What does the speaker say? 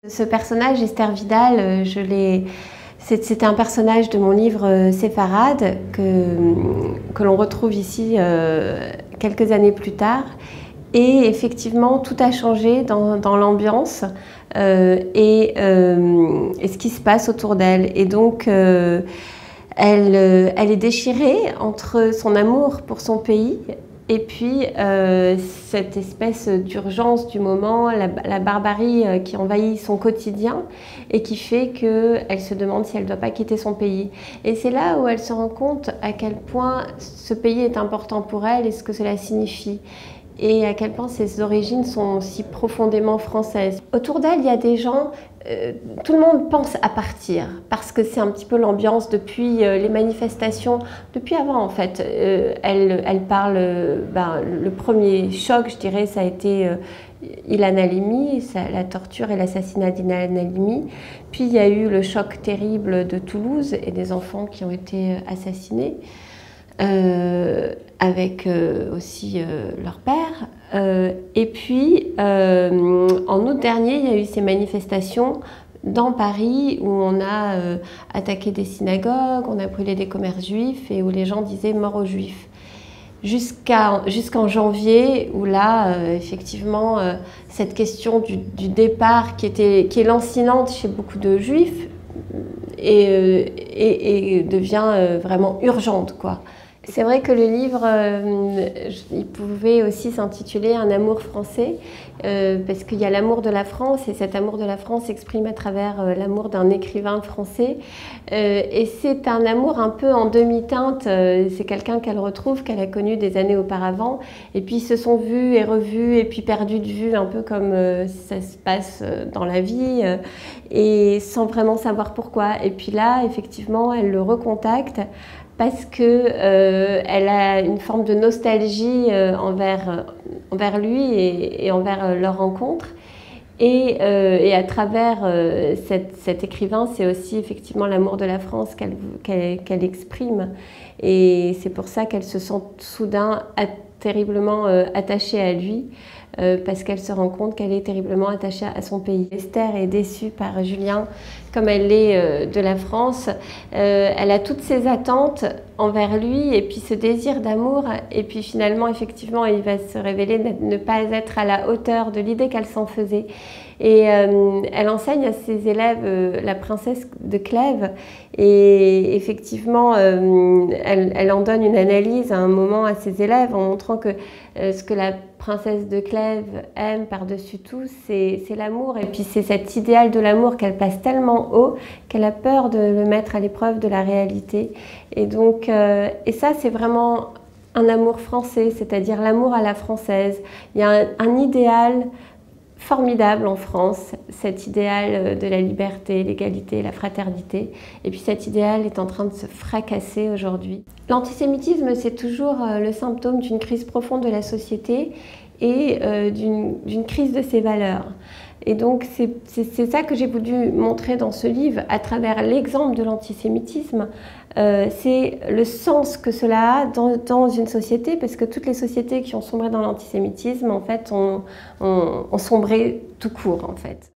Ce personnage, Esther Vidal, c'était un personnage de mon livre Séfarade que l'on retrouve ici quelques années plus tard. Et effectivement, tout a changé dans l'ambiance et ce qui se passe autour d'elle. Et donc, elle est déchirée entre son amour pour son pays et puis cette espèce d'urgence du moment, la barbarie qui envahit son quotidien et qui fait qu'elle se demande si elle ne doit pas quitter son pays. Et c'est là où elle se rend compte à quel point ce pays est important pour elle et ce que cela signifie. Et à quel point ses origines sont si profondément françaises. Autour d'elle, il y a des gens, tout le monde pense à partir, parce que c'est un petit peu l'ambiance depuis les manifestations, depuis avant en fait. Elle parle, le premier choc, je dirais, ça a été Ilan Halimi, la torture et l'assassinat d'Ilan Halimi. Puis il y a eu le choc terrible de Toulouse et des enfants qui ont été assassinés. Avec aussi leur père. Et puis, en août dernier, il y a eu ces manifestations dans Paris où on a attaqué des synagogues, on a brûlé des commerces juifs et où les gens disaient « mort aux juifs ». Jusqu'en janvier, où là, effectivement, cette question du départ qui est lancinante chez beaucoup de juifs et devient vraiment urgente, quoi. C'est vrai que le livre, il pouvait aussi s'intituler « Un amour français » parce qu'il y a l'amour de la France et cet amour de la France s'exprime à travers l'amour d'un écrivain français. Et c'est un amour un peu en demi-teinte, c'est quelqu'un qu'elle retrouve, qu'elle a connu des années auparavant. Et puis ils se sont vus et revus et puis perdus de vue, un peu comme ça se passe dans la vie, et sans vraiment savoir pourquoi. Et puis là, effectivement, elle le recontacte parce qu'elle a une forme de nostalgie envers lui et envers leur rencontre. Et à travers cet écrivain, c'est aussi effectivement l'amour de la France qu'elle exprime. Et c'est pour ça qu'elle se sent soudain terriblement attachée à lui, parce qu'elle se rend compte qu'elle est terriblement attachée à son pays. Esther est déçue par Julien, comme elle l'est de la France. Elle a toutes ses attentes envers lui et puis ce désir d'amour. Et puis finalement, effectivement, il va se révéler ne pas être à la hauteur de l'idée qu'elle s'en faisait. Et elle enseigne à ses élèves la princesse de Clèves. Et effectivement, elle en donne une analyse à un moment à ses élèves en montrant que ce que la princesse de Clèves aime par-dessus tout, c'est l'amour. Et puis c'est cet idéal de l'amour qu'elle place tellement haut qu'elle a peur de le mettre à l'épreuve de la réalité. Et donc, et ça c'est vraiment un amour français, c'est-à-dire l'amour à la française. Il y a un idéal formidable en France, cet idéal de la liberté, l'égalité, la fraternité. Et puis cet idéal est en train de se fracasser aujourd'hui. L'antisémitisme, c'est toujours le symptôme d'une crise profonde de la société et d'une crise de ses valeurs. Et donc c'est ça que j'ai voulu montrer dans ce livre à travers l'exemple de l'antisémitisme. C'est le sens que cela a dans une société, parce que toutes les sociétés qui ont sombré dans l'antisémitisme en fait ont sombré tout court en fait.